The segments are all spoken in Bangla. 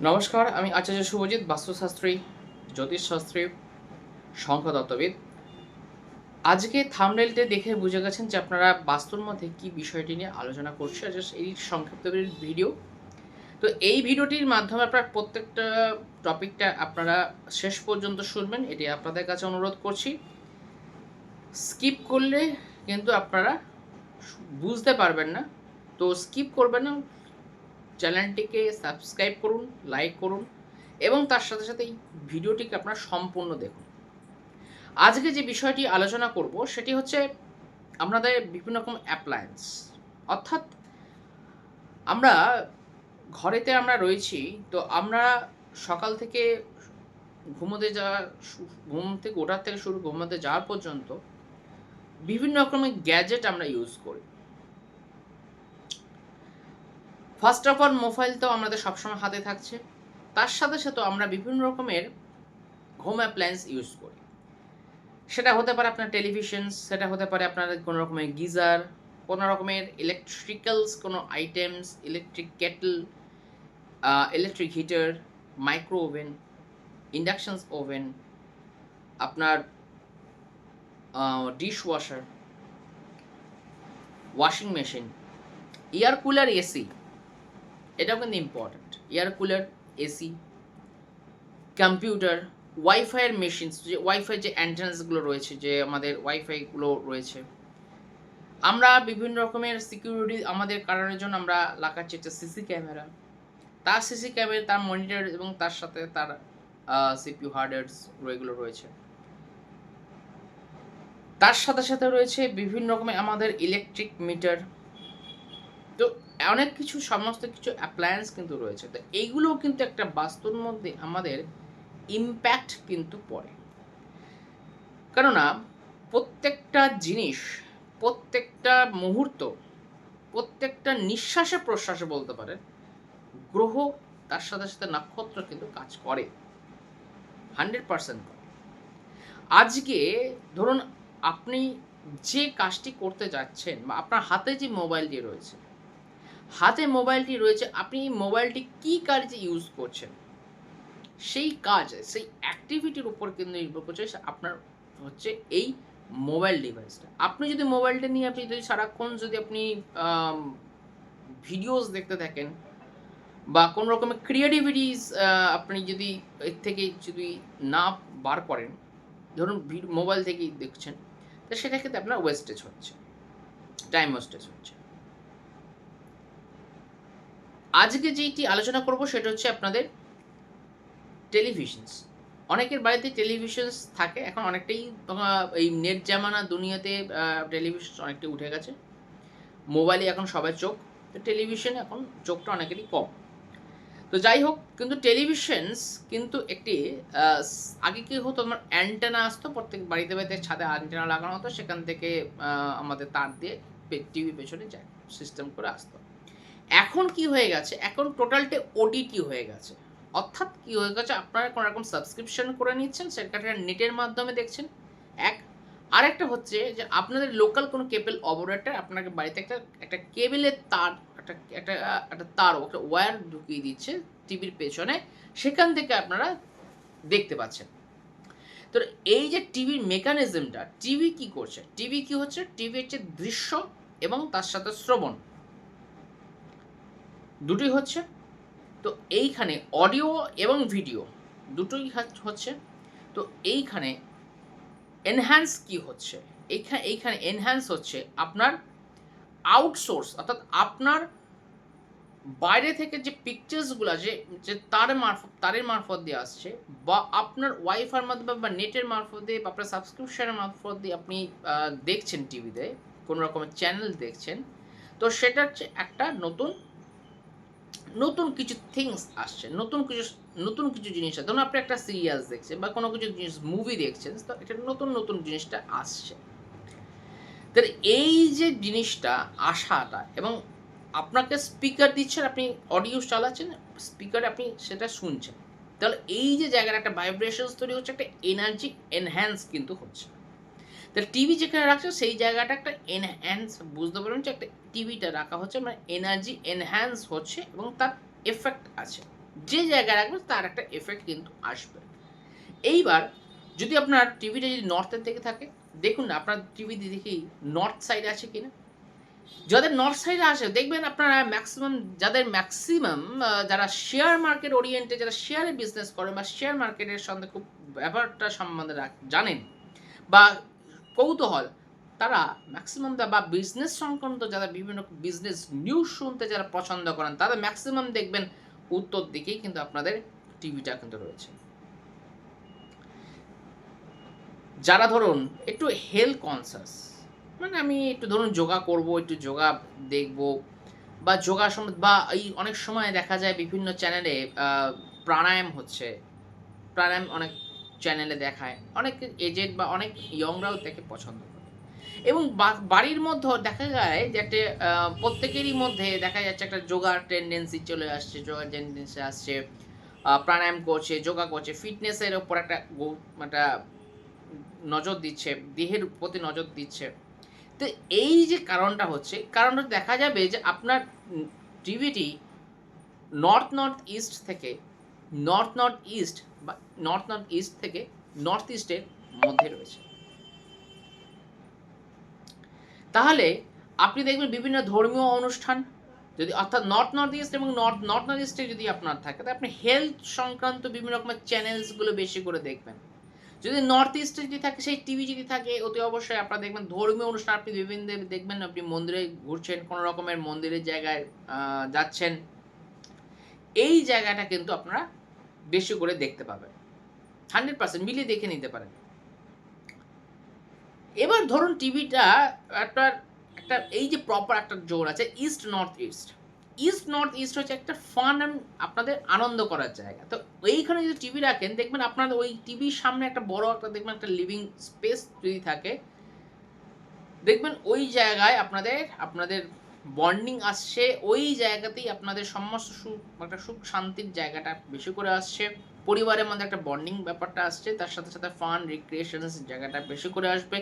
নমস্কার, আমি আচার্য শুভজিৎ, বাস্তুশাস্ত্রী, জ্যোতিষশাস্ত্রী, সংখ্যাতত্ত্ববিদ। আজকে থাম্বনেলটা দেখে বুঝে গেছেন যে আপনারা বাস্তুর মধ্যে কি বিষয়টি নিয়ে আলোচনা করছি। জাস্ট এই সংক্ষিপ্ত ভিডিও। তো এই ভিডিওটির মাধ্যমে আপনারা প্রত্যেকটা টপিকটা আপনারা শেষ পর্যন্ত শুনবেন, এটি আপনাদের কাছে অনুরোধ করছি। স্কিপ করলে কিন্তু আপনারা বুঝতে পারবেন না, তো স্কিপ করবেন না। চ্যানেলটিকে সাবস্ক্রাইব করুন, লাইক করুন এবং তার সাথে সাথে এই ভিডিওটিকে আপনারা সম্পূর্ণ দেখুন। আজকে যে বিষয়টি আলোচনা করব সেটি হচ্ছে আমাদের বিভিন্ন রকম অ্যাপ্লায়েন্স, অর্থাৎ আমরা ঘরেতে আমরা রয়েছি, তো আমরা সকাল থেকে ঘুমোতে যাওয়া, ঘুম থেকে ওঠার থেকে শুরু ঘুমোতে যাওয়ার পর্যন্ত বিভিন্ন রকমের গ্যাজেট আমরা ইউজ করি। ফার্স্ট অফ অল মোবাইল তো আমাদের সবসময় হাতে থাকছে, তার সাথে সাথে আমরা বিভিন্ন রকমের হোম অ্যাপ্লায়েন্স ইউজ করি। সেটা হতে পারে আপনার টেলিভিশন, সেটা হতে পারে আপনার কোনো রকমের গিজার, কোনো রকমের ইলেকট্রিক্যালস কোনো items, electric kettle, electric heater, micro oven, inductions oven, আপনার dish washer, washing machine, air cooler, AC, এটাও কিন্তু important. Air cooler, AC, computer, ওয়াইফাইয়ের মেশিনস, যে ওয়াইফাই যে অ্যান্টেনাসগুলো রয়েছে, যে আমাদের ওয়াইফাইগুলো রয়েছে, আমরা বিভিন্ন রকমের সিকিউরিটি আমাদের কারণের জন্য আমরা লাগাচ্ছি একটা সিসি ক্যামেরা। তার সিসি ক্যামেরা, তার মনিটর এবং তার সাথে তার সিপিইউ হার্ডওয়্যারস এগুলো রয়েছে। তার সাথে সাথে রয়েছে বিভিন্ন রকমের আমাদের ইলেকট্রিক মিটার। তো অনেক কিছু, সমস্ত কিছু অ্যাপ্লায়েন্স কিন্তু রয়েছে। তো এইগুলোও কিন্তু একটা বাস্তুর মধ্যে আমাদের ইম্প্যাক্ট কিন্তু পড়ে। কেননা প্রত্যেকটা জিনিস, প্রত্যেকটা মুহূর্ত, প্রত্যেকটা নিঃশ্বাসে প্রশ্বাসে বলতে পারেন, গ্রহ তার সাথে সাথে নক্ষত্র কিন্তু কাজ করে, 100% করে। আজকে ধরুন আপনি যে কাজটি করতে যাচ্ছেন, বা আপনার হাতে যে মোবাইলটি রয়েছে, আপনি এই মোবাইলটি কী কাজে ইউজ করছেন, সেই কাজ, সেই অ্যাক্টিভিটির উপর কিন্তু নির্ভর করছে আপনার হচ্ছে এই মোবাইল ডিভাইসটা। আপনি যদি মোবাইলটা নিয়ে আপনি যদি সারাক্ষণ যদি আপনি ভিডিওস দেখতে থাকেন, বা কোনো রকমের ক্রিয়েটিভিটিস আপনি যদি এর থেকে যদি না বার করেন, ধরুন মোবাইল থেকেই দেখছেন, তো সেটা ক্ষেত্রে আপনার ওয়েস্টেজ হচ্ছে, টাইম ওয়েস্টেজ হচ্ছে। আজকে যেইটি আলোচনা করব সেটা হচ্ছে আপনাদের টেলিভিশনস। অনেকের বাড়িতে টেলিভিশনস থাকে, এখন অনেকটাই এই নেট জামানা দুনিয়াতে টেলিভিশন অনেকটাই উঠে গেছে। মোবাইলে এখন সবার চোখ, তো টেলিভিশনে এখন চোখটা অনেকেরই কম। তো যাই হোক, কিন্তু টেলিভিশনস কিন্তু একটি আগে কি হতো, আমার অ্যান্টেনা আসতো, প্রত্যেক বাড়িতে বাড়িতে ছাদে অ্যান্টেনা লাগানো হতো, সেখান থেকে আমাদের তার দিয়ে টিভি পেছনে যায় সিস্টেম করে আসতো। এখন কি হয়ে গেছে, এখন টোটালটা ওটিটি হয়ে গেছে। অর্থাৎ কি হয়ে গেছে, আপনারা কোনো রকম সাবস্ক্রিপশন করে নিচ্ছেন, সেটা নেটের মাধ্যমে দেখছেন। এক আরেকটা হচ্ছে যে আপনাদের লোকাল কোনো কেবল অপারেটর আপনাকে বাড়িতে একটা একটা কেবেলের তার, একটা একটা একটা তার, একটা ওয়্যার ঢুকিয়ে দিচ্ছে টিভির পেছনে, সেখান থেকে আপনারা দেখতে পাচ্ছেন। তো এই যে টিভির মেকানিজমটা, টিভি কি করছে, টিভি কি হচ্ছে, টিভি হচ্ছে দৃশ্য এবং তার সাথে শ্রবণ, দুটোই হচ্ছে। তো এইখানে অডিও এবং ভিডিও দুটোই হচ্ছে। তো এইখানে এনহ্যান্স কি হচ্ছে, এইখানে এনহ্যান্স হচ্ছে আপনার আউটসোর্স, অর্থাৎ আপনার বাইরে থেকে যে পিকচার্সগুলো যে যে তারের মারফত দিয়ে আসছে, বা আপনার ওয়াইফাইয়ের মাধ্যমে বা নেটের মারফত দিয়ে বা আপনার সাবস্ক্রিপশনের মারফত দিয়ে আপনি দেখছেন, টিভিতে কোনো রকমের চ্যানেল দেখছেন, তো সেটা হচ্ছে একটা নতুন নতুন কিছু থিংস আসছে, নতুন কিছু জিনিস আছে। ধরুন আপনি একটা সিরিয়াস দেখছেন বা কোনো কিছু জিনিস মুভি দেখছেন, তো এটা নতুন জিনিসটা আসছে। তাহলে এই যে জিনিসটা আসাটা, এবং আপনাকে স্পিকার দিচ্ছেন, আপনি অডিও চালাচ্ছেন, স্পিকারে আপনি সেটা শুনছেন, তাহলে এই যে জায়গার একটা ভাইব্রেশনস তৈরি হচ্ছে, একটা এনার্জি এনহ্যান্স কিন্তু হচ্ছে। তাহলে টিভি যেখানে রাখছে সেই জায়গাটা একটা এনহ্যান্স, বুঝতে পারবেন যে একটা টিভিটা রাখা হচ্ছে, মানে এনার্জি এনহ্যান্স হচ্ছে এবং তার এফেক্ট আছে। যে জায়গায় রাখবেন তার একটা এফেক্ট কিন্তু আসবে। এইবার যদি আপনার টিভিটা যদি নর্থের দিকে থাকে, দেখুন না আপনার টিভি দেখি নর্থ সাইডে আছে কিনা। যাদের নর্থ সাইডে আসে দেখবেন আপনারা ম্যাক্সিমাম যারা শেয়ার মার্কেট ওরিয়েন্টেড, যারা শেয়ারে বিজনেস করে বা শেয়ার মার্কেটের সঙ্গে খুব ব্যাপারটা সম্বন্ধে জানেন বা কৌতূহল, তারা ম্যাক্সিমাম বা বিজনেস সংক্রান্ত যারা বিভিন্ন বিজনেস নিউজ শুনতে যারা পছন্দ করেন, তাদের ম্যাক্সিমাম দেখবেন উত্তর দিকেই কিন্তু আপনাদের টিভিটা কিন্তু রয়েছে। যারা ধরুন একটু হেলথ কনসাস, মানে আমি একটু ধরুন যোগা করব, একটু যোগা দেখব বা যোগা বা এই অনেক সময় দেখা যায় বিভিন্ন চ্যানেলে প্রাণায়াম হচ্ছে, প্রাণায়াম অনেক চ্যানেলে দেখায়, অনেক এজেড বা অনেক ইয়ংরাও দেখে পছন্দ করে। এবং বাড়ির মধ্যেও দেখা যায় যে একটা প্রত্যেকেরই মধ্যে দেখা যাচ্ছে একটা যোগার টেন্ডেন্সি চলে আসছে, যোগার টেন্ডেন্সি আসছে, প্রাণায়াম করছে, যোগা করছে, ফিটনেসের ওপর একটা নজর দিচ্ছে, দেহের প্রতি নজর দিচ্ছে। তো এই যে কারণটা দেখা যাবে যে আপনার টিভিটি নর্থ ইস্ট থেকে নর্থ ইস্টের মধ্যে রয়েছে। তাহলে আপনি দেখবেন বিভিন্ন ধর্মীয় অনুষ্ঠান যদি অর্থাৎ নর্থ ইস্ট এবং নর্থ ইস্টে যদি আপনার থাকে, তাহলে আপনি হেলথ সংক্রান্ত বিভিন্ন রকমের চ্যানেলসগুলো বেশি করে দেখবেন। যদি নর্থ ইস্টে যদি থাকে, সেই টিভি যদি থাকে, অতি অবশ্যই আপনারা দেখবেন ধর্মীয় অনুষ্ঠান আপনি বিভিন্ন দেখবেন, আপনি মন্দিরে ঘুরছেন, কোনো রকমের মন্দিরের জায়গায় যাচ্ছেন, এই জায়গাটা কিন্তু আপনারা বেশি করে দেখতে পাবেন। 100% মিলিয়ে দেখে নিতে পারেন। এবার ধরুন টিভিটা আপনার একটা এই যে প্রপার একটা জোন আছে ইস্ট নর্থ ইস্ট হচ্ছে একটা ফান অ্যান্ড আপনাদের আনন্দ করার জায়গা। তো এইখানে যদি টিভি রাখেন, দেখবেন আপনাদের ওই টিভির সামনে একটা বড় একটা দেখবেন একটা লিভিং স্পেস যদি থাকে, দেখবেন ওই জায়গায় আপনাদের বন্ডিং আসছে, ওই জায়গাতেই আপনাদের সমস্ত একটা সুখ শান্তির জায়গাটা বেশি করে আসছে, পরিবারের মধ্যে একটা বন্ডিং ব্যাপারটা আসছে, তার সাথে সাথে ফান রিক্রিয়েশনস জায়গাটা বেশি করে আসবে।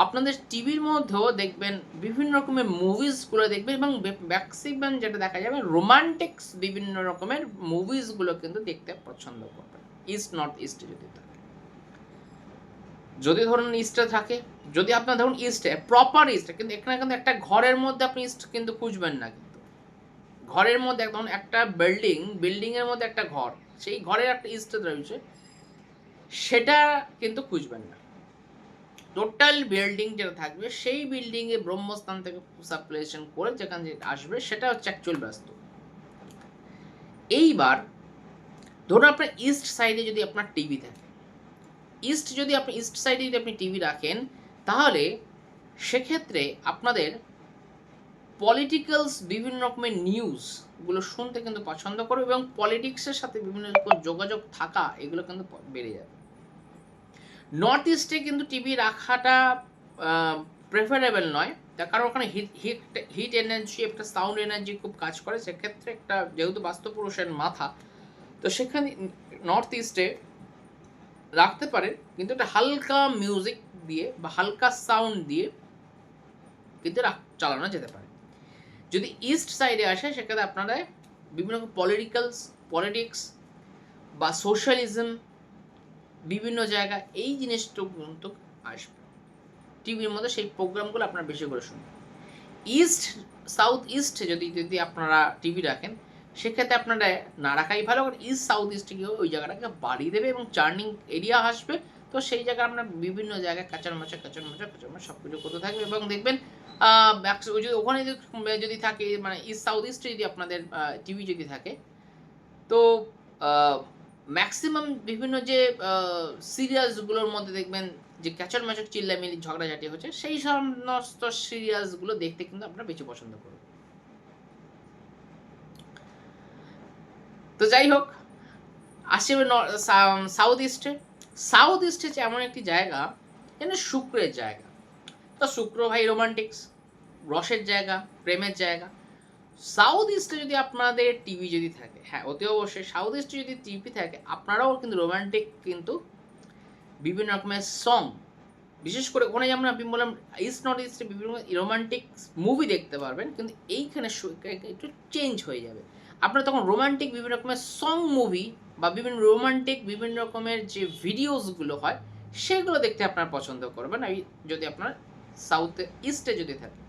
আপনাদের টিভির মধ্যেও দেখবেন বিভিন্ন রকমের মুভিসগুলো দেখবেন এবং ম্যাক্সিমাম যেটা দেখা যাবে রোমান্টিক্স বিভিন্ন রকমের মুভিসগুলো কিন্তু দেখতে পছন্দ করবেন নর্থ ইস্টে যদি থাকে। যদি ধরুন ইস্টে থাকে, যদি আপনার ধরুন ইস্টে প্রপার ইস্টে, কিন্তু এখানে কিন্তু একটা ঘরের মধ্যে আপনি ইস্ট কিন্তু খুঁজবেন না, কিন্তু ঘরের মধ্যে একদম একটা বিল্ডিং এর মধ্যে একটা ঘর, সেই ঘরের একটা ইস্ট রয়েছে, সেটা কিন্তু খুঁজবেন না। টোটাল বিল্ডিং যেটা থাকবে সেই বিল্ডিং এ ব্রহ্মস্থান থেকে সাপ্লেশন করে যেখানে আসবে সেটা হচ্ছে অ্যাকচুয়াল বাস্তু। এইবার ধরুন আপনার ইস্ট সাইডে যদি আপনার টিভি থাকে, ইস্ট সাইডে যদি আপনি টিভি রাখেন, তাহলে সেক্ষেত্রে আপনাদের পলিটিক্যালস বিভিন্ন রকমের নিউজগুলো শুনতে কিন্তু পছন্দ করবে এবং পলিটিক্সের সাথে বিভিন্ন রকম যোগাযোগ থাকা এগুলো কিন্তু বেড়ে যাবে। নর্থ ইস্টে কিন্তু টিভি রাখাটা প্রেফারেবল নয়, তার কারণ ওখানে হিট এনার্জি, একটা সাউন্ড এনার্জি খুব কাজ করে, সেক্ষেত্রে একটা যেহেতু বাস্তুপুরুষের মাথা, তো সেখানে নর্থ ইস্টে রাখতে পারেন, কিন্তু একটা হালকা মিউজিক দিয়ে বা হালকা সাউন্ড দিয়ে কিন্তু চালানো যেতে পারে। যদি ইস্ট সাইডে আসে, সেক্ষেত্রে আপনারা বিভিন্ন রকম পলিটিক্স বা সোশ্যালিজম বিভিন্ন জায়গা এই জিনিসটা কিন্তু আসবে টিভির মধ্যে, সেই প্রোগ্রামগুলো আপনারা বেশি করে শুনবেন। সাউথ ইস্টে যদি আপনারা টিভি রাখেন, সেক্ষেত্রে আপনারা না রাখাই ভালো, কারণ সাউথ ইস্টে গিয়ে ওই জায়গাটাকে বাড়িয়ে দেবে এবং চার্নিং এরিয়া আসবে, তো সেই জায়গায় আপনার বিভিন্ন জায়গায় কাঁচার মাচা সব কিছু করতে থাকবে এবং দেখবেন ওখানে যদি থাকে, মানে সাউথ ইস্টে যদি আপনাদের টিভি যদি থাকে, তো ম্যাক্সিমাম বিভিন্ন যে সিরিয়ালসগুলোর মধ্যে দেখবেন যে ক্যাচর ম্যাচর চিল্লামিলি ঝগড়াঝাটি হচ্ছে, সেই সমস্ত সিরিয়ালসগুলো দেখতে কিন্তু আপনারা বেশি পছন্দ করবেন। তো যাই হোক, আসছে সাউথ ইস্টে হচ্ছে এমন একটি জায়গা যেন শুক্রের জায়গা। তো শুক্র ভাই রোমান্টিক্স, রসের জায়গা, প্রেমের জায়গা। সাউথ ইস্টে যদি আপনাদের টিভি যদি থাকে, হ্যাঁ অতি অবশ্যই সাউথ ইস্টে যদি টিভি থাকে, আপনারাও কিন্তু রোমান্টিক কিন্তু বিভিন্ন রকমের সং, বিশেষ করে ওখানে যেমন আপনি বললাম নর্থ ইস্টে বিভিন্ন রোমান্টিক মুভি দেখতে পারবেন, কিন্তু এইখানে একটু চেঞ্জ হয়ে যাবে। আপনারা তখন রোমান্টিক বিভিন্ন রকমের সং মুভি বা বিভিন্ন রোমান্টিক বিভিন্ন রকমের যে ভিডিওসগুলো হয় সেগুলো দেখতে আপনারা পছন্দ করবেন, এই যদি আপনার সাউথ ইস্টে যদি থাকে।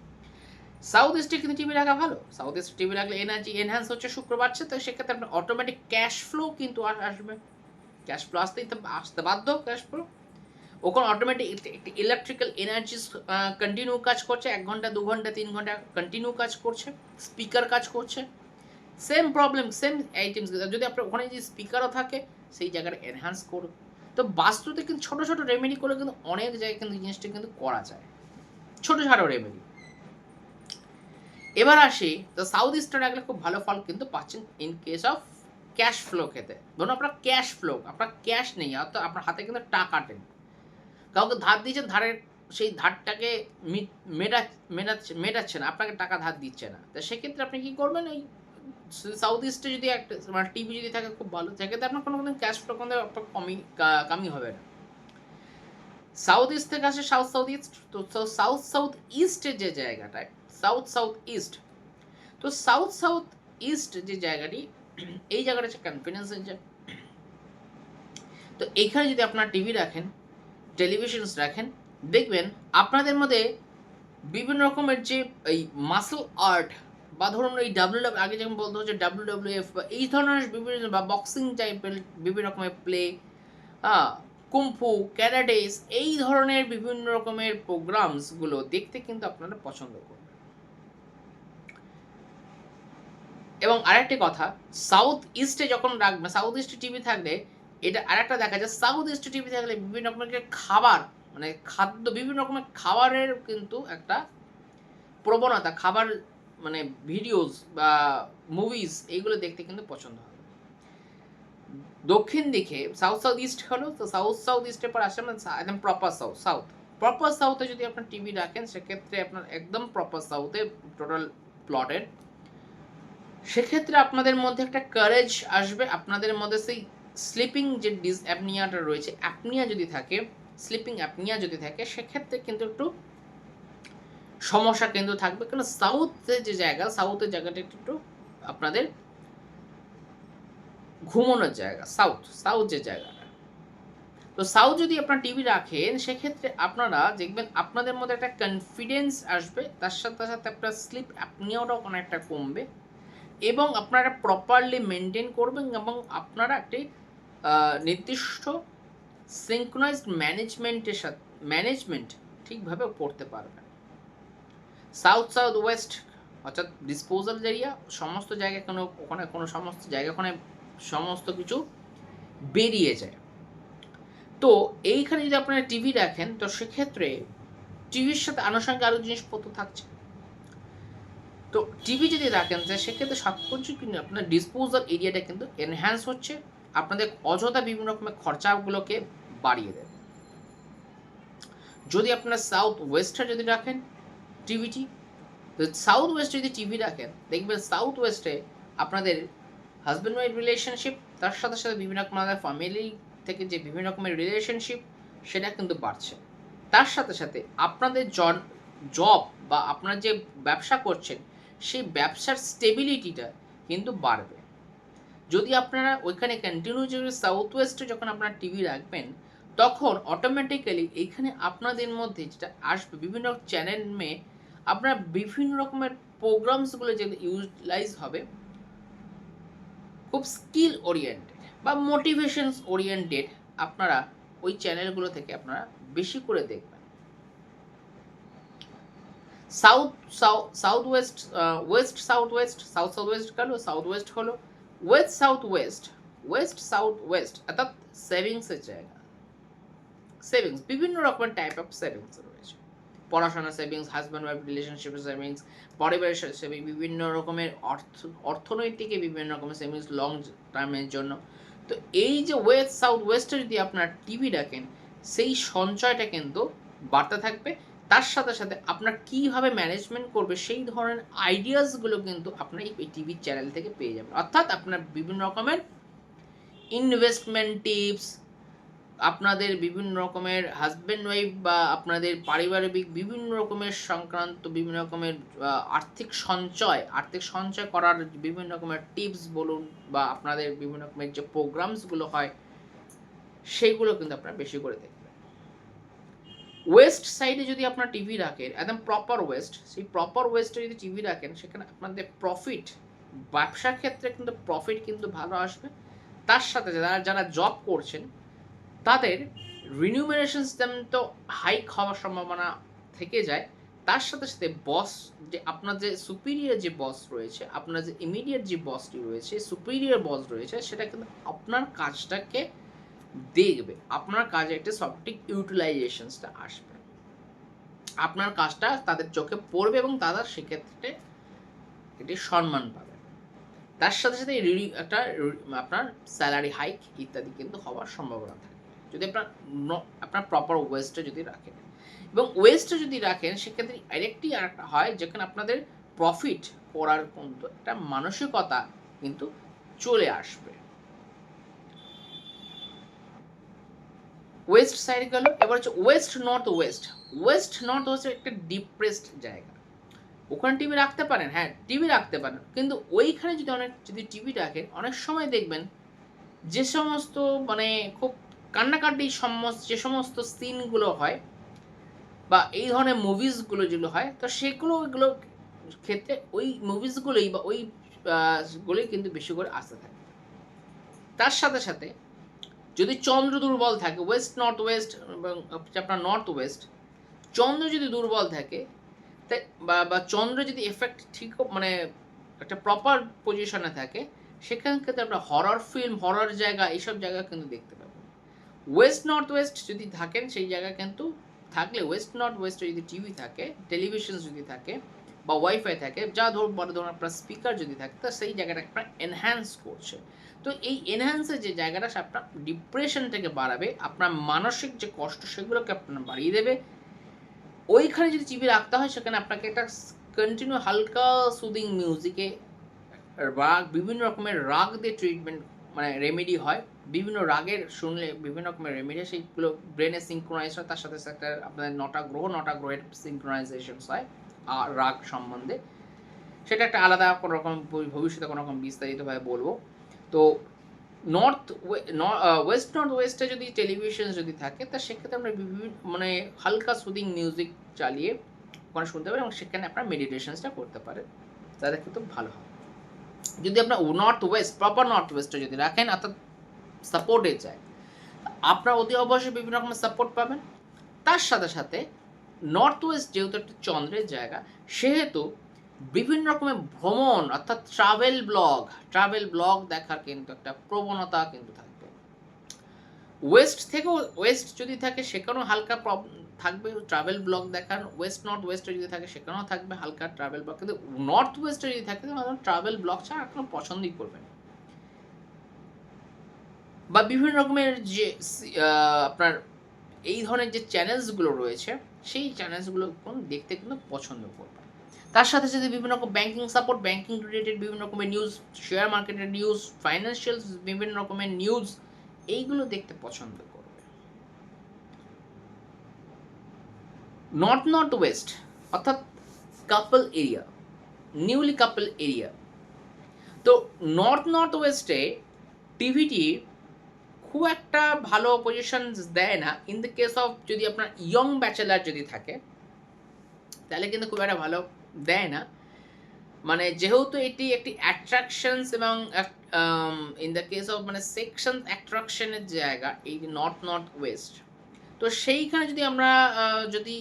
সাউথ ইস্টে কিন্তু টিভি রাখা ভালো, সাউথ ইস্টে টিভি রাখলে এনার্জি এনহ্যান্স হচ্ছে শুক্রবার, তো সেক্ষেত্রে আপনার অটোমেটিক ক্যাশ ফ্লো কিন্তু আসবে, ক্যাশ ফ্লো আসতে বাধ্য, ক্যাশ ফ্লো ওখানে অটোমেটিক একটি ইলেকট্রিক্যাল এনার্জি কন্টিনিউ কাজ করছে, 1 ঘন্টা 2 ঘন্টা 3 ঘন্টা কন্টিনিউ কাজ করছে, স্পিকার কাজ করছে, সেম প্রবলেম সেম আইটেমস। যদি আপনার ওখানে যদি স্পিকারও থাকে সেই জায়গাটা এনহ্যান্স করবে। তো বাস্তুতে কিন্তু ছোটো ছোটো রেমেডি করে কিন্তু অনেক জায়গায় কিন্তু জিনিসটা কিন্তু করা যায়, ছোটো ছোটো রেমেডি। এবার আসি, তো সাউথ ইস্টে রাখলে খুব ভালো ফল কিন্তু পাচ্ছেন in case of cash flow ক্ষেত্রে। ধরুন আপনার ক্যাশ ফ্লো, আপনার ক্যাশ নেই, অর্থাৎ আপনার হাতে কিন্তু টাকা নেই, কাউকে ধার দিয়েছেন, ধারের সেই ধারটাকে মেটাচ্ছে না, আপনাকে টাকা ধার দিচ্ছে না, তো সেক্ষেত্রে আপনি কী করবেন, ওই সাউথ ইস্টে যদি একটা মানে টিভি যদি থাকে খুব ভালো, সেক্ষেত্রে আপনার কোনো ক্যাশ ফ্লো কোনো আপনার কমই হবে না। সাউথ ইস্ট থেকে আসে সাউথ সাউথ ইস্ট, তো সাউথ ইস্টের যে জায়গাটায় সাউথ ইস্ট, তো সাউথ ইস্ট যে জায়গাটি, এই জায়গাটা হচ্ছে কনফিডেন্সের জায়গা। তো এইখানে যদি আপনার টিভি রাখেন, টেলিভিশনস রাখেন, দেখবেন আপনাদের মধ্যে বিভিন্ন রকমের যে এই মাসল আর্ট বা ধরুন এই আগে যেমন বলতে হচ্ছে WWF বা এই ধরনের বিভিন্ন বা বক্সিং টাইপের বিভিন্ন রকমের প্লে, কুম্ফু, ক্যারাটেস, এই ধরনের বিভিন্ন রকমের প্রোগ্রামসগুলো দেখতে কিন্তু আপনারা পছন্দ করবেন। এবং আরেকটি কথা, সাউথ ইস্টে যখন রাখবেন, সাউথ ইস্টে টিভি থাকলে এটা আরেকটা দেখা যায়, সাউথ ইস্টে টিভি থাকলে বিভিন্ন রকমের খাবার মানে খাদ্য, বিভিন্ন রকমের খাবারের কিন্তু একটা প্রবণতা, খাবার মানে ভিডিওস বা মুভিজ এইগুলো দেখতে কিন্তু পছন্দ হবে। দক্ষিণ দিকে সাউথ ইস্ট হলো, তো সাউথ ইস্টের পর আসলে একদম প্রপার সাউথে যদি আপনার টিভি রাখেন, সেক্ষেত্রে আপনার একদম প্রপার সাউথে টোটাল প্লটের, সেক্ষেত্রে আপনাদের মধ্যে একটা কারেজ আসবে, আপনাদের মধ্যে সেই স্লিপিং যে অ্যাপনিয়াটা রয়েছে, অ্যাপনিয়া যদি থাকে, স্লিপিং অ্যাপনিয়া যদি থাকে, সেক্ষেত্রে কিন্তু একটু সমস্যা কিন্তু থাকবে, কারণ সাউথের জায়গাটা একটু আপনাদের ঘুমানোর জায়গা, সাউথ যে জায়গাটা, তো সাউথ যদি আপনার টিভি রাখেন, সেক্ষেত্রে আপনারা দেখবেন আপনাদের মধ্যে একটা কনফিডেন্স আসবে, তার সাথে সাথে আপনার স্লিপ অ্যাপনিয়াটাও অনেকটা কমবে, এবং আপনারা প্রপারলি মেনটেন করবেন, এবং আপনারা একটি নির্দিষ্ট সিঙ্ক্রোনাইজড ম্যানেজমেন্ট ঠিকভাবে করতে পারবেন। সাউথ ওয়েস্ট অর্থাৎ ডিসপোজাল এরিয়া, সমস্ত জায়গায় ওখানে সমস্ত জায়গা ওখানে সমস্ত কিছু বেরিয়ে যায়। তো এইখানে যদি আপনারা টিভি রাখেন, তো সেক্ষেত্রে টিভির সাথে আনুষঙ্গিক আরও জিনিসপত্র থাকছে, তো টিভি যদি রাখেন সেক্ষেত্রে সবকিছু কিন্তু আপনার ডিসপোজাল এরিয়াটা কিন্তু এনহ্যান্স হচ্ছে, আপনাদের অযথা বিভিন্ন রকমের খরচাগুলোকে বাড়িয়ে দেবে। যদি আপনারা সাউথ ওয়েস্টে যদি রাখেন টিভিটি, তো সাউথ ওয়েস্টে যদি টিভি রাখেন, দেখবেন সাউথ ওয়েস্টে আপনাদের হাজব্যান্ড ওয়াইফ রিলেশনশিপ, তার সাথে সাথে বিভিন্ন রকম ফ্যামিলি থেকে যে বিভিন্ন রকমের রিলেশনশিপ, সেটা কিন্তু বাড়ছে। তার সাথে সাথে আপনাদের জব বা আপনারা যে ব্যবসা করছেন, সেই ব্যবসার স্টেবিলিটিটা কিন্তু বাড়বে। যদি আপনারা ওইখানে কন্টিনিউ যদি সাউথ ওয়েস্টে যখন আপনারা টিভি রাখবেন, তখন অটোমেটিক্যালি এইখানে আপনাদের মধ্যে যেটা আসবে, বিভিন্ন চ্যানেলে আপনারা বিভিন্ন রকমের প্রোগ্রামসগুলো যেগুলো ইউটিলাইজ হবে, খুব স্কিল ওরিয়েন্টেড বা মোটিভেশনস ওরিয়েন্টেড, আপনারা ওই চ্যানেলগুলো থেকে আপনারা বেশি করে দেখবেন। সাউথ ওয়েস্ট গেল, সাউথ ওয়েস্ট অর্থাৎ সেভিংসের জায়গা, সেভিংস বিভিন্ন রকমের টাইপ অফ সেভিংস রয়েছে, পড়াশোনা সেভিংস, হাজব্যান্ড ওয়াইফ রিলেশনশিপের সেভিংস, পরিবারের সেভিংস, বিভিন্ন রকমের অর্থনৈতিক বিভিন্ন রকমের সেভিংস লং টার্মের জন্য। তো এই যে সাউথ ওয়েস্টে যদি আপনার টিভি রাখেন, সেই সঞ্চয়টা কিন্তু বাড়তে থাকবে, তার সাথে সাথে আপনার কীভাবে ম্যানেজমেন্ট করবে সেই ধরনের আইডিয়াসগুলো কিন্তু আপনার এই টিভি চ্যানেল থেকে পেয়ে যাবেন। অর্থাৎ আপনার বিভিন্ন রকমের ইনভেস্টমেন্ট টিপস, আপনাদের বিভিন্ন রকমের হাজব্যান্ড ওয়াইফ বা আপনাদের পারিবারিক বিভিন্ন রকমের সংক্রান্ত বিভিন্ন রকমের আর্থিক সঞ্চয় করার বিভিন্ন রকমের টিপস বলুন বা আপনাদের বিভিন্ন রকমের যে প্রোগ্রামসগুলো হয় সেইগুলো কিন্তু আপনারা বেশি করে দেখবেন। ওয়েস্ট সাইডে যদি আপনার টিভি রাখেন, একদম প্রপার ওয়েস্ট, সেই প্রপার ওয়েস্টে যদি টিভি রাখেন, সেখানে আপনাদের প্রফিট, ব্যবসার ক্ষেত্রে কিন্তু প্রফিট কিন্তু ভালো আসবে। তার সাথে যারা জব করছেন তাদের রিনিউমারেশন সিস্টেম তো হাইক হওয়ার সম্ভাবনা থেকে যায়। তার সাথে সাথে বস, যে আপনার যে সুপিরিয়র যে বস রয়েছে, আপনার যে ইমিডিয়েট যে বসটি রয়েছে, সুপিরিয়র বস রয়েছে, সেটা কিন্তু আপনার কাজটাকে দেখবে, আপনার কাজে একটা সঠিক ইউটিলাইজেশনসটা আসবে, আপনার কাজটা তাদের চোখে পড়বে এবং তারা সেক্ষেত্রে একটি সম্মান পাবে। তার সাথে সাথে একটা আপনার স্যালারি হাইক ইত্যাদি কিন্তু হওয়ার সম্ভাবনা থাকে যদি আপনার প্রপার ওয়েস্টে যদি রাখেন। এবং ওয়েস্টে যদি রাখেন সেক্ষেত্রে আরেকটি আরেকটা হয়, যেখানে আপনাদের প্রফিট করার কিন্তু একটা মানসিকতা কিন্তু চলে আসবে। ওয়েস্ট সাইড গেল, এবার হচ্ছে west north west. West north ওয়েস্টের একটা ডিপ্রেসড জায়গা, ওখানে টিভি রাখতে পারেন, হ্যাঁ টিভি রাখতে পারেন, কিন্তু ওইখানে যদি টিভি রাখেন, অনেক সময় দেখবেন যে সমস্ত মানে খুব কান্নাকাটি যে সমস্ত সিনগুলো হয় বা এই ধরনের মুভিসগুলো যেগুলো হয়, তো ওইগুলো ক্ষেত্রে ওই মুভিসগুলোই বা ওই গুলোই কিন্তু বেশি করে আসতে থাকে। তার সাথে সাথে যদি চন্দ্র দুর্বল থাকে, ওয়েস্ট নর্থ ওয়েস্ট এবং আপনার নর্থ ওয়েস্ট, চন্দ্র যদি দুর্বল থাকে, তাই বা চন্দ্র যদি এফেক্ট ঠিক মানে একটা প্রপার পজিশনে থাকে, সেখান থেকে আমরা হরর ফিল্ম, হরর জায়গা, এইসব জায়গা কিন্তু দেখতে পাবো। ওয়েস্ট নর্থ ওয়েস্ট যদি থাকেন, সেই জায়গা কিন্তু থাকলে ওয়েস্ট নর্থ ওয়েস্টে যদি টিভি থাকে, টেলিভিশন যদি থাকে বা ওয়াইফাই থাকে, যা ধরুন আপনার স্পিকার যদি থাকে, তা সেই জায়গাটা আপনার এনহ্যান্স করছে। তো এই এনহ্যান্সের যে জায়গাটা, সে আপনার ডিপ্রেশনটাকে বাড়াবে, আপনার মানসিক যে কষ্ট সেগুলোকে আপনার বাড়িয়ে দেবে। ওইখানে যদি টিভি রাখতে হয়, সেখানে আপনাকে একটা কন্টিনিউ হালকা সুদিং মিউজিকে বিভিন্ন রকমের রাগ দিয়ে ট্রিটমেন্ট মানে রেমেডি হয়, বিভিন্ন রাগের শুনলে বিভিন্ন রকমের রেমেডি, সেইগুলো ব্রেনে সিঙ্ক্রোনাইজ হয়, তার সাথে সাথে আপনাদের নটা গ্রহের সিঙ্ক্রোনাইজেশনস হয় আর রাগ সম্বন্ধে। সেটা একটা আলাদা কোনো রকম ভবিষ্যতে কোনো রকম বিস্তারিতভাবে বলবো। তো ওয়েস্ট নর্থ ওয়েস্টে যদি টেলিভিশন যদি থাকে, তা সেক্ষেত্রে আমরা বিভিন্ন মানে হালকা সুদিং মিউজিক চালিয়ে ওখানে শুনতে পারেন এবং সেখানে আপনার মেডিটেশনসটা করতে পারেন, তাহলে কিন্তু ভালো হয়। যদি আপনার নর্থ ওয়েস্ট, প্রপার নর্থ ওয়েস্টে যদি রাখেন, অর্থাৎ সাপোর্টে যায়, আপনার অতি অবশ্যই বিভিন্ন রকমের সাপোর্ট পাবেন। তার সাথে সাথে নর্থ ওয়েস্ট যেহেতু একটা চন্দ্রের জায়গা, সেহেতু বিভিন্ন রকমের ভ্রমণ অর্থাৎ ট্রাভেল ব্লগ দেখার কিন্তু একটা প্রবণতা কিন্তু থাকবে। ওয়েস্ট যদি থাকে, সেখানেও হালকা থাকবে ট্রাভেল ব্লগ দেখার। ওয়েস্ট নর্থ ওয়েস্টে যদি থাকে, সেখানেও থাকবে হালকা ট্রাভেল ব্লগ, কিন্তু নর্থ ওয়েস্টে যদি থাকে, ট্রাভেল ব্লগ ছাড়া এখন পছন্দই করবেন। বা বিভিন্ন রকমের যে আপনার এই ধরনের যে চ্যানেলসগুলো রয়েছে, সেই চ্যানেলসগুলো দেখতে কিন্তু পছন্দ করবে। তার সাথে সাথে বিভিন্ন রকম ব্যাংকিং সাপোর্ট, ব্যাংকিং রিলেটেড বিভিন্ন রকমের নিউজ, শেয়ার মার্কেটের নিউজ, ফাইন্যান্সিয়াল বিভিন্ন রকমের নিউজ, এইগুলো দেখতে পছন্দ করবে। নর্থ ওয়েস্ট অর্থাৎ কাপল এরিয়া, নিউলি কাপল এরিয়া। তো নর্থ ওয়েস্টে টিভিটি খুব একটা ভালো পজিশন দেয় না। ইন দ্য কেস অফ যদি আপনার ইয়ং ব্যাচেলার যদি থাকে, তাহলে কিন্তু খুব একটা ভালো দেয় না। মানে যেহেতু এটি একটি অ্যাট্রাকশনস এবং ইন দ্য কেস অফ মানে সেকশন অ্যাট্রাকশনের জায়গা এই নর্থ ওয়েস্ট, তো সেইখানে যদি আমরা যদি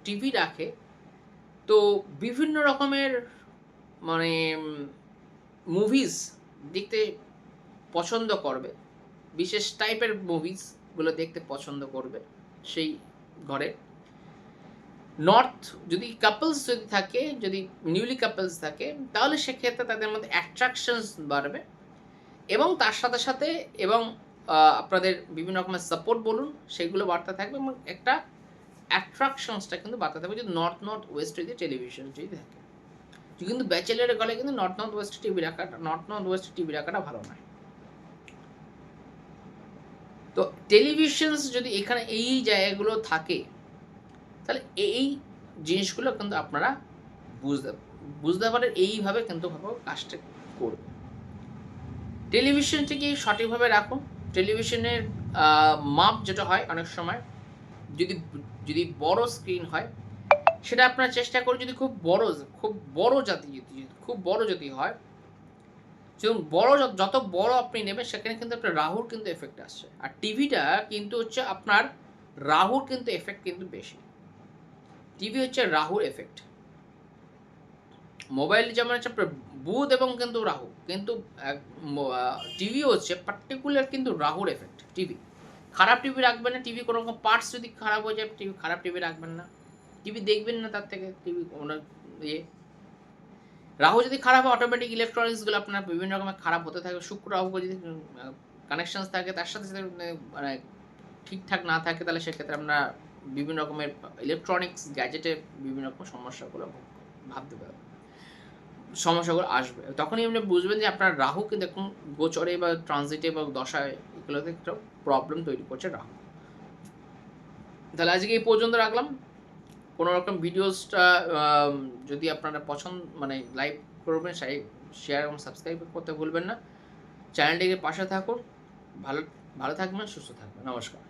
টিভি রাখে, তো বিভিন্ন রকমের মানে মুভিজ দেখতে পছন্দ করবে, বিশেষ টাইপের মুভিসগুলো দেখতে পছন্দ করবে সেই ঘরে। নর্থ যদি কাপলস যদি থাকে, যদি নিউলি কাপলস থাকে, তাহলে সেক্ষেত্রে তাদের মধ্যে অ্যাট্রাকশনস বাড়বে এবং তার সাথে সাথে এবং আপনাদের বিভিন্ন রকমের সাপোর্ট বলুন, সেগুলো বাড়তে থাকবে এবং একটা অ্যাট্রাকশনসটা কিন্তু বাড়তে থাকবে যদি নর্থ ওয়েস্ট যদি টেলিভিশন যদি থাকে। কিন্তু ব্যাচেলারের গলে কিন্তু নর্থ ওয়েস্ট টিভি রাখাটা ভালো নয়। তো টেলিভিশনস যদি এখানে এই জায়গাগুলো থাকে, তাহলে এই জিনিসগুলো কিন্তু আপনারা বুঝতে বুঝতে পারেন, এইভাবে কিন্তু কাজটা করবে। টেলিভিশনটিকে সঠিকভাবে রাখুন। টেলিভিশনের মাপ যেটা হয় অনেক সময়, যদি যদি বড় স্ক্রিন হয়, সেটা আপনার চেষ্টা করুন, যদি খুব বড় খুব বড় যদি হয়, যেমন যত বড় আপনি নেবেন সেখানে কিন্তু আপনার রাহুর কিন্তু এফেক্ট আসছে। আর টিভিটা কিন্তু হচ্ছে আপনার রাহুর কিন্তু এফেক্ট কিন্তু বেশি। টিভি হচ্ছে রাহুর এফেক্ট। মোবাইল যেমন হচ্ছে আপনার বুধ এবং কিন্তু রাহু, কিন্তু টিভি হচ্ছে পার্টিকুলার কিন্তু রাহুর এফেক্ট। টিভি খারাপ টিভি রাখবেন না, টিভি কোনো রকম পার্টস যদি খারাপ হয়ে যায়, খারাপ টিভি রাখবেন না, টিভি দেখবেন না, তার থেকে টিভি ওনার ইয়ে রাহু যদি খারাপ হয়, অটোমেটিক ইলেকট্রনিক্সগুলো আপনার বিভিন্ন রকমের খারাপ হতে থাকে। শুক্র রাহু যদি কানেকশনস থাকে, তার সাথে সাথে মানে ঠিকঠাক না থাকে, তাহলে সেক্ষেত্রে আমরা বিভিন্ন রকমের ইলেকট্রনিক্স গ্যাজেটে বিভিন্ন রকম সমস্যাগুলো ভাবতে পারবো, সমস্যাগুলো আসবে। তখনই আপনি বুঝবেন যে আপনার রাহু কিন্তু এখন গোচরে বা ট্রানজিটে বা দশায় এগুলোতে একটা প্রবলেম তৈরি করছে রাহু। তাহলে আজকে এই পর্যন্ত রাখলাম। কোনো রকম ভিডিওসটা যদি আপনারা পছন্দ মানে লাইক করবেন, শেয়ার এবং সাবস্ক্রাইব করতে ভুলবেন না। চ্যানেলটিকে পাশে থাকুন। ভালো ভালো থাকবেন, সুস্থ থাকবেন। নমস্কার।